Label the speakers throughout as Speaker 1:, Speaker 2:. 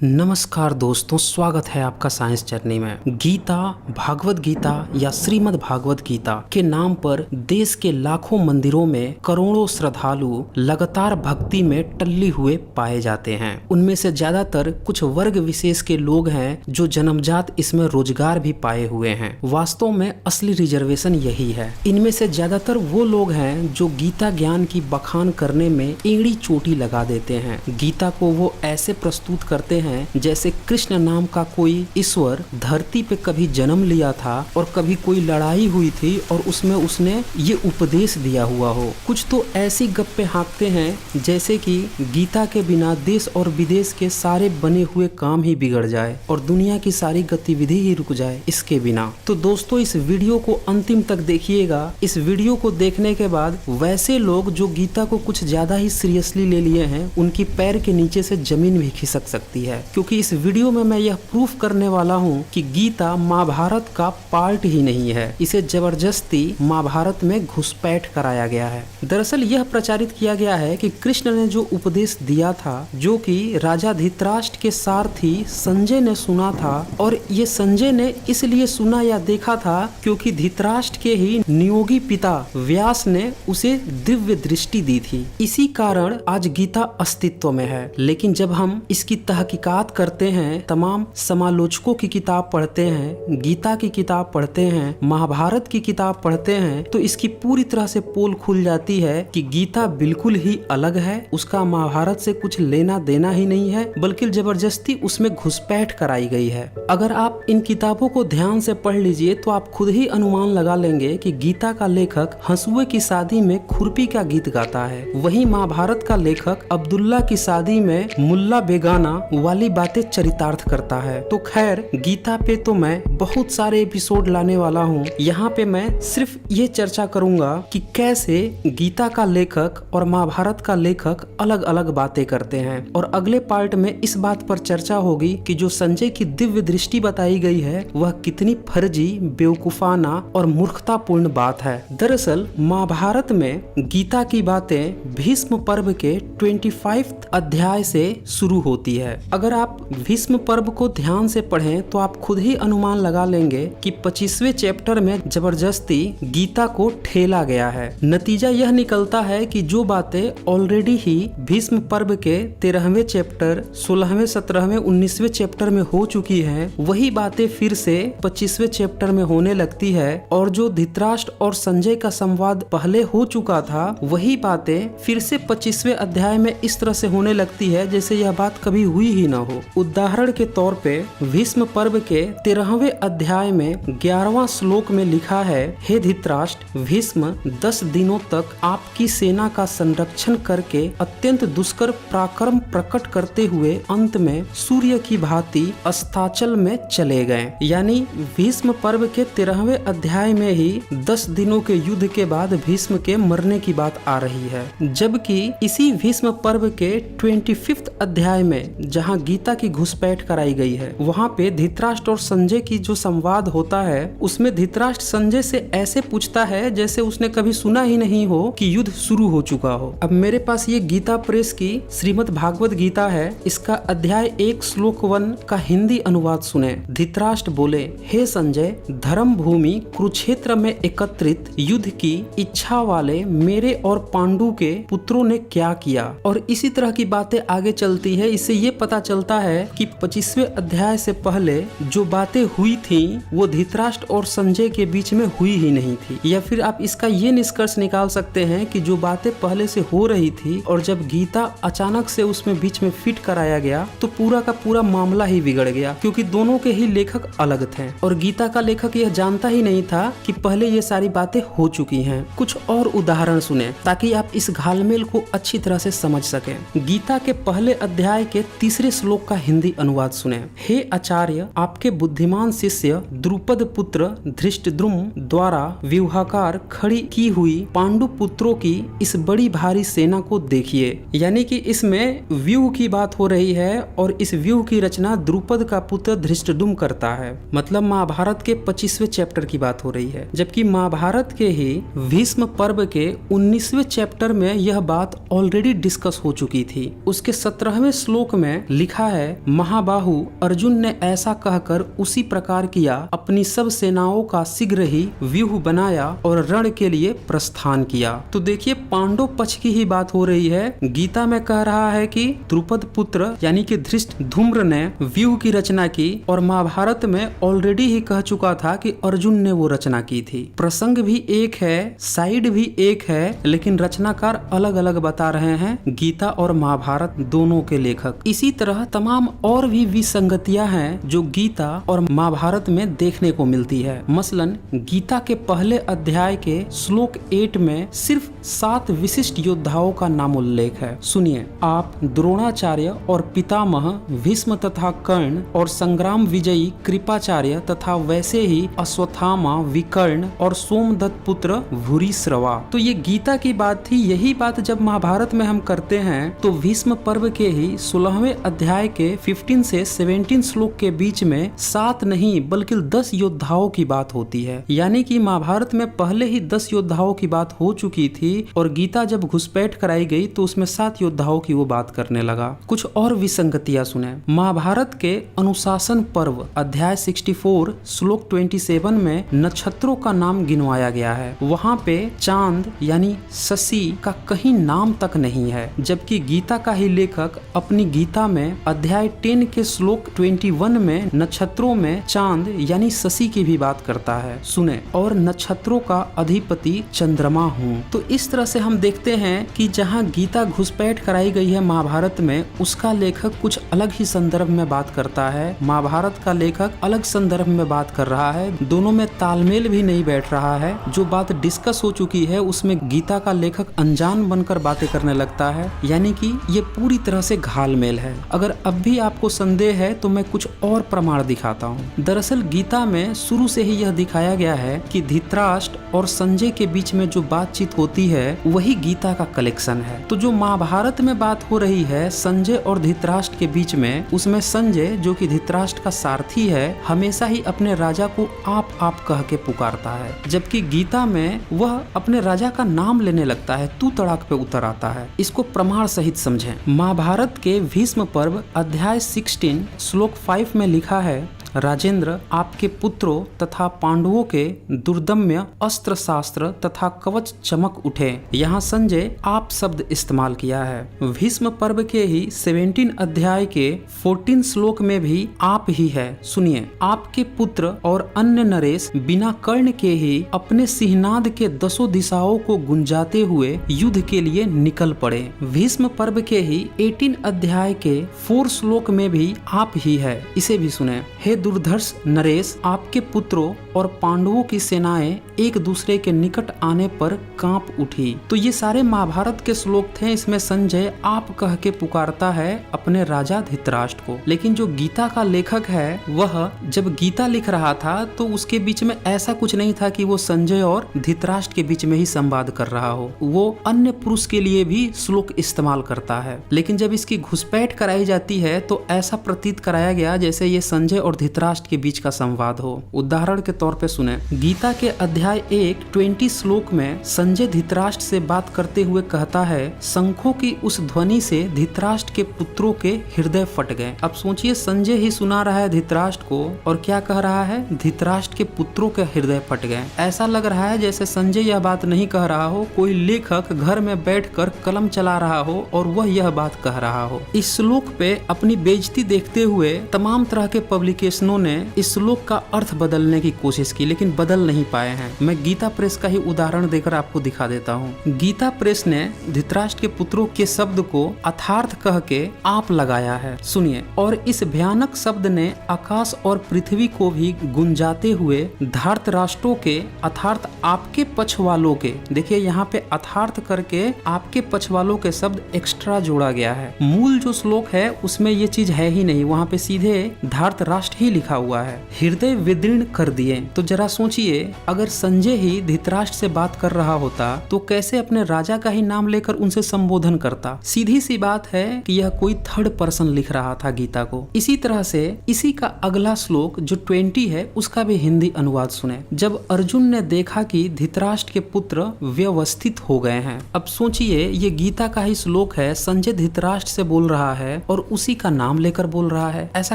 Speaker 1: नमस्कार दोस्तों, स्वागत है आपका साइंस जर्नी में। गीता, भागवत गीता या श्रीमद् भागवत गीता के नाम पर देश के लाखों मंदिरों में करोड़ों श्रद्धालु लगातार भक्ति में टल्ले हुए पाए जाते हैं। उनमें से ज्यादातर कुछ वर्ग विशेष के लोग हैं जो जन्मजात इसमें रोजगार भी पाए हुए हैं। वास्तव में असली रिजर्वेशन यही है। इनमें से ज्यादातर वो लोग हैं जो गीता ज्ञान की बखान करने में एड़ी चोटी लगा देते हैं। गीता को वो ऐसे प्रस्तुत करते हैं जैसे कृष्ण नाम का कोई ईश्वर धरती पे कभी जन्म लिया था और कभी कोई लड़ाई हुई थी और उसमें उसने ये उपदेश दिया हुआ हो। कुछ तो ऐसी गप्पे हाँकते हैं जैसे कि गीता के बिना देश और विदेश के सारे बने हुए काम ही बिगड़ जाए और दुनिया की सारी गतिविधि ही रुक जाए इसके बिना। तो दोस्तों, इस वीडियो को अंतिम तक देखिएगा। इस वीडियो को देखने के बाद वैसे लोग जो गीता को कुछ ज्यादा ही सीरियसली ले लिए हैं, उनकी पैर के नीचे से जमीन भी खिसक सकती है, क्योंकि इस वीडियो में मैं यह प्रूफ करने वाला हूँ कि गीता महाभारत का पार्ट ही नहीं है। इसे जबरदस्ती महाभारत में घुसपैठ कराया गया है। दरअसल यह प्रचारित किया गया है कि कृष्ण ने जो उपदेश दिया था, जो कि राजा धृतराष्ट्र के सारथी संजय ने सुना था, और ये संजय ने इसलिए सुना या देखा था क्योंकि धृतराष्ट्र के ही नियोगी पिता व्यास ने उसे दिव्य दृष्टि दी थी। इसी कारण आज गीता अस्तित्व में है। लेकिन जब हम इसकी तहकीकात करते हैं, तमाम समालोचकों की किताब पढ़ते हैं, गीता की किताब पढ़ते हैं, महाभारत की किताब पढ़ते हैं, तो इसकी पूरी तरह से पोल खुल जाती है कि गीता बिल्कुल ही अलग है। उसका महाभारत से कुछ लेना देना ही नहीं है, बल्कि जबरदस्ती उसमें घुसपैठ कराई गई है। अगर आप इन किताबों को ध्यान से पढ़ लीजिए तो आप खुद ही अनुमान लगा लेंगे कि गीता का लेखक हंसुए की शादी में खुरपी का गीत गाता है, वहीं महाभारत का लेखक अब्दुल्ला की शादी में मुल्ला बेगाना वाली बातें चरितार्थ करता है। तो खैर, गीता पे तो मैं बहुत सारे एपिसोड लाने वाला हूँ। यहाँ पे मैं सिर्फ ये चर्चा करूंगा कि कैसे गीता का लेखक और महाभारत का लेखक अलग अलग बातें करते हैं, और अगले पार्ट में इस बात पर चर्चा होगी कि जो संजय की दिव्य दृष्टि बताई गई है वह कितनी फर्जी, बेवकूफाना और मूर्खतापूर्ण बात है। दरअसल महाभारत में गीता की बातें भीष्म पर्व के 25 अध्याय से शुरू होती है। अगर आप भीष्म पर्व को ध्यान से पढ़ें तो आप खुद ही अनुमान लगा लेंगे कि 25वें चैप्टर में जबरदस्ती गीता को ठेला गया है। नतीजा यह निकलता है कि जो बातें ऑलरेडी ही भीष्म पर्व के 13वें चैप्टर, 16वें, 17वें, 19वें चैप्टर में हो चुकी हैं, वही बातें फिर से 25वें चैप्टर में होने लगती है। और जो धृतराष्ट्र और संजय का संवाद पहले हो चुका था, वही बातें फिर से 25वें अध्याय में इस तरह से होने लगती है जैसे यह बात कभी हुई ही ना हो। उदाहरण के तौर पे भीष्म पर्व के 13वें अध्याय में 11वां श्लोक में लिखा है, हे धृतराष्ट्र, भीष्म 10 दिनों तक आपकी सेना का संरक्षण करके अत्यंत दुष्कर पराक्रम प्रकट करते हुए अंत में सूर्य की भांति अस्ताचल में चले गए। यानी भीष्म पर्व के 13वें अध्याय में ही 10 दिनों के युद्ध के बाद भीष्म के मरने की बात आ रही है। जबकि इसी भीष्म पर्व के 25th अध्याय में जहाँ गीता की घुसपैठ कराई गई है, वहाँ पे धृतराष्ट्र और संजय की जो संवाद होता है, उसमें धृतराष्ट्र संजय से ऐसे पूछता है जैसे उसने कभी सुना ही नहीं हो कि युद्ध शुरू हो चुका हो। अब मेरे पास ये गीता प्रेस की श्रीमद् भागवत गीता है। इसका अध्याय 1 श्लोक 1 का हिंदी अनुवाद सुने। धृतराष्ट्र बोले, हे संजय, धर्म भूमि कुरुक्षेत्र में एकत्रित युद्ध की इच्छा वाले मेरे और पांडु के पुत्रों ने क्या किया। और इसी तरह की बातें आगे चलती है। इससे ये पता चलता है कि 25वें अध्याय से पहले जो बातें हुई थी वो धृतराष्ट्र और संजय के बीच में हुई ही नहीं थी। या फिर आप इसका ये निष्कर्ष निकाल सकते हैं कि जो बातें पहले से हो रही थी और जब गीता अचानक से उसमें बीच में फिट कराया गया तो पूरा का पूरा मामला ही बिगड़ गया, क्योंकि दोनों के ही लेखक अलग थे और गीता का लेखक यह जानता ही नहीं था कि पहले ये सारी बातें हो चुकी हैं। कुछ और उदाहरण सुने ताकि आप इस घालमेल को अच्छी तरह से समझ सकें। गीता के पहले अध्याय के 3 श्लोक का हिंदी अनुवाद सुने। हे आचार्य, आपके बुद्धिमान शिष्य द्रुपद पुत्र धृष्टद्युम्न द्वारा व्यूहाकार खड़ी की हुई पांडु पुत्रों की इस बड़ी भारी सेना को देखिए। यानी कि इसमें व्यूह की बात हो रही है और इस व्यूह की रचना द्रुपद का पुत्र धृष्टद्युम्न करता है। मतलब महाभारत के 25वें चैप्टर की बात हो रही है, जबकि महाभारत के ही भीष्म पर्व के 19वें चैप्टर में यह बात ऑलरेडी डिस्कस हो चुकी थी। उसके 17वें श्लोक में लिखा लिखा है, महाबाहु अर्जुन ने ऐसा कहकर उसी प्रकार किया, अपनी सब सेनाओं का शीघ्र ही व्यूह बनाया और रण के लिए प्रस्थान किया। तो देखिए पांडव पक्ष की ही बात हो रही है। गीता में कह रहा है कि द्रुपद पुत्र यानी कि धृष्टद्युम्न ने व्यूह की रचना की, और महाभारत में ऑलरेडी ही कह चुका था कि अर्जुन ने वो रचना की थी। प्रसंग भी एक है, साइड भी एक है, लेकिन रचनाकार अलग अलग बता रहे हैं, गीता और महाभारत दोनों के लेखक। इसी तरह तमाम और भी विसंगतियां हैं जो गीता और महाभारत में देखने को मिलती है। मसलन गीता के पहले अध्याय के श्लोक 8 में सिर्फ 7 विशिष्ट योद्धाओं का नाम उल्लेख है। सुनिए, आप द्रोणाचार्य और पितामह भीष्म तथा कर्ण और संग्राम विजयी कृपाचार्य तथा वैसे ही अश्वत्थामा, विकर्ण और सोमदत्त पुत्र भूरिश्रवा। तो ये गीता की बात थी। यही बात जब महाभारत में हम करते हैं तो भीष्म पर्व के ही 16वें अध्याय के 15 से 17 श्लोक के बीच में 7 नहीं बल्कि 10 योद्धाओं की बात होती है। यानी कि महाभारत में पहले ही 10 योद्धाओं की बात हो चुकी थी और गीता जब घुसपैठ कराई गई तो उसमें 7 योद्धाओं की वो बात करने लगा। कुछ और विसंगतियां सुने। महाभारत के अनुशासन पर्व अध्याय 64 श्लोक 27 में नक्षत्रों का नाम गिनवाया गया है। वहाँ पे चांद यानी शशि का कहीं नाम तक नहीं है, जबकि गीता का ही लेखक अपनी गीता में अध्याय 10 के श्लोक 21 में नक्षत्रों में चांद यानी शशि की भी बात करता है। सुने, और नक्षत्रों का अधिपति चंद्रमा हूँ। तो इस तरह से हम देखते हैं कि जहाँ गीता घुसपैठ कराई गई है महाभारत में, उसका लेखक कुछ अलग ही संदर्भ में बात करता है, महाभारत का लेखक अलग संदर्भ में बात कर रहा है। दोनों में तालमेल भी नहीं बैठ रहा है। जो बात डिस्कस हो चुकी है उसमें गीता का लेखक अनजान बनकर बातें करने लगता है, यानी कि ये पूरी तरह से घालमेल है। अगर अब भी आपको संदेह है तो मैं कुछ और प्रमाण दिखाता हूँ। दरअसल गीता में शुरू से ही यह दिखाया गया है कि धृतराष्ट्र और संजय के बीच में जो बातचीत होती है वही गीता का कलेक्शन है। तो जो महाभारत में बात हो रही है संजय और धृतराष्ट्र के बीच में, उसमें संजय जो कि धृतराष्ट्र का सारथी है हमेशा ही अपने राजा को आप कह के पुकारता है, जबकि गीता में वह अपने राजा का नाम लेने लगता है, तू तड़ाक पे उतर आता है। इसको प्रमाण सहित समझें। महाभारत के भीष्म पर्व अध्याय 16 श्लोक 5 में लिखा है, राजेंद्र आपके पुत्रों तथा पांडवों के दुर्दम्य अस्त्र शास्त्र तथा कवच चमक उठे। यहाँ संजय आप शब्द इस्तेमाल किया है। भीष्म पर्व के ही 17 अध्याय के 14 श्लोक में भी आप ही है। सुनिए, आपके पुत्र और अन्य नरेश बिना कर्ण के ही अपने सिंहनाद के 10 दिशाओं को गुंजाते हुए युद्ध के लिए निकल पड़े। भीष्म पर्व के ही 18 अध्याय के 4 श्लोक में भी आप ही है। इसे भी सुने, हे दुर्धर्ष नरेश आपके पुत्रों और पांडवों की सेनाएं एक दूसरे के निकट आने पर कांप उठी। तो ये सारे महाभारत के श्लोक थे। इसमें संजय आप कह के पुकारता है अपने राजा धृतराष्ट्र को। लेकिन जो गीता का लेखक है वह जब गीता लिख रहा था तो उसके बीच में ऐसा कुछ नहीं था कि वो संजय और धृतराष्ट्र के बीच में ही संवाद कर रहा हो। वो अन्य पुरुष के लिए भी श्लोक इस्तेमाल करता है। लेकिन जब इसकी घुसपैठ कराई जाती है तो ऐसा प्रतीत कराया गया जैसे ये संजय और धृतराष्ट्र के बीच का संवाद हो। उदाहरण के तौर पे सुने, गीता के अध्याय 1 श्लोक में संजय धृतराष्ट्र से बात करते हुए कहता है, शंखों की उस ध्वनि से धृतराष्ट्र के पुत्रों के हृदय फट गए। अब सोचिए, संजय ही सुना रहा है धृतराष्ट्र को और क्या कह रहा है, धृतराष्ट्र के पुत्रों के हृदय फट गए। ऐसा लग रहा है जैसे संजय यह बात नहीं कह रहा हो, कोई लेखक घर में बैठकर कलम चला रहा हो और वह यह बात कह रहा हो। इस श्लोक पे अपनी बेइज्जती देखते हुए तमाम तरह के पब्लिकेशनों ने इस श्लोक का अर्थ बदलने की कोशिश की, लेकिन बदल नहीं पाए हैं। मैं गीता प्रेस का ही उदाहरण देकर आपको दिखा देता हूँ। गीता प्रेस ने धृतराष्ट्र के पुत्रों के शब्द को अर्थार्थ कह के आप लगाया है। सुनिए, और इस भयानक शब्द ने आकाश और पृथ्वी को भी गुंजाते हुए धृतराष्ट्रों के अर्थात आपके पक्ष वालों के, देखिए यहाँ पे अर्थार्थ करके आपके पक्ष वालों के शब्द एक्स्ट्रा जोड़ा गया है। मूल जो श्लोक है उसमें ये चीज है ही नहीं, वहाँ पे सीधे धृतराष्ट्र ही लिखा हुआ है, हृदय विदीर्ण कर दिए। तो जरा सोचिए, अगर संजय ही धृतराष्ट्र से बात कर रहा होता तो कैसे अपने राजा का ही नाम लेकर उनसे संबोधन करता। सीधी सी बात है कि यह कोई थर्ड पर्सन लिख रहा था गीता को। इसी तरह से इसी का अगला श्लोक जो 20 है उसका भी हिंदी अनुवाद सुने। जब अर्जुन ने देखा कि धृतराष्ट्र के पुत्र व्यवस्थित हो गए हैं। अब सोचिए, ये गीता का ही श्लोक है, संजय धृतराष्ट्र से बोल रहा है और उसी का नाम लेकर बोल रहा है। ऐसा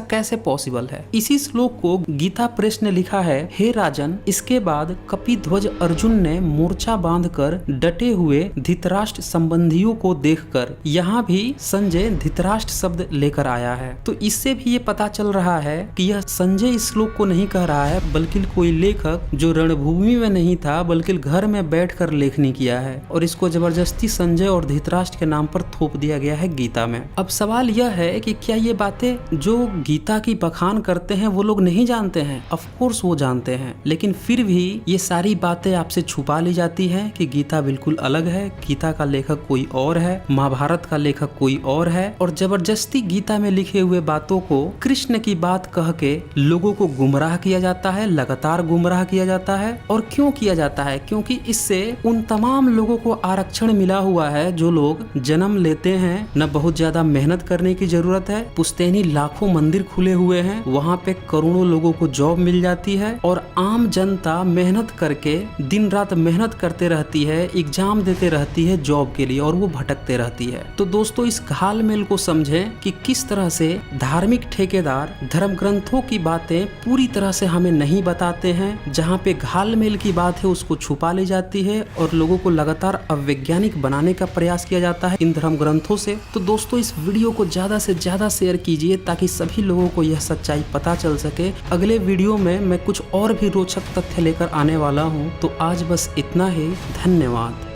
Speaker 1: कैसे पॉसिबल है? इसी श्लोक को गीता प्रेस ने लिखा है, हे राजन, इसके बाद कपिध्वज अर्जुन ने मोर्चा बांधकर डटे हुए धृतराष्ट्र संबंधियों को देखकर यहाँ भी संजय धृतराष्ट्र शब्द लेकर आया है। तो इससे भी ये पता चल रहा है कि यह संजय इस श्लोक को नहीं कह रहा है, बल्कि कोई लेखक जो रणभूमि में नहीं था बल्कि घर में बैठकर लेखनी किया है और इसको जबरदस्ती संजय और धृतराष्ट्र के नाम पर थोप दिया गया है गीता में। अब सवाल यह है कि क्या ये बातें जो गीता की बखान करते हैं वो लोग नहीं जानते हैं? ऑफ कोर्स वो जानते हैं, लेकिन फिर भी ये सारी बातें आपसे छुपा ली जाती है कि गीता बिल्कुल अलग है, गीता का लेखक कोई और है, महाभारत का लेखक कोई और है, और जबरदस्ती गीता में लिखे हुए बातों को कृष्ण की बात कह के लोगों को गुमराह किया जाता है, लगातार गुमराह किया जाता है। और क्यों किया जाता है? क्योंकि इससे उन तमाम लोगों को आरक्षण मिला हुआ है जो लोग जन्म लेते हैं, न बहुत ज्यादा मेहनत करने की जरूरत है, पुश्तैनी लाखों मंदिर खुले हुए हैं, वहाँ पे करोड़ों लोगों को जॉब मिल जाती है और आम जनता मेहनत करके दिन रात मेहनत करते रहती है, एग्जाम देते रहती है जॉब के लिए और वो भटकते रहती है। तो दोस्तों, इस घालमेल को समझें कि किस तरह से धार्मिक ठेकेदार धर्म ग्रंथों की बातें पूरी तरह से हमें नहीं बताते हैं। जहाँ पे घालमेल की बात है उसको छुपा ली जाती है और लोगों को लगातार अवैज्ञानिक बनाने का प्रयास किया जाता है इन धर्म ग्रंथों से। तो दोस्तों, इस वीडियो को ज्यादा से ज्यादा शेयर कीजिए ताकि सभी लोगों को यह सच्चाई पता चल सके। अगले वीडियो में मैं कुछ और भी रोचक तथ्य लेकर आने वाला हूँ। तो आज बस इतना ही। धन्यवाद।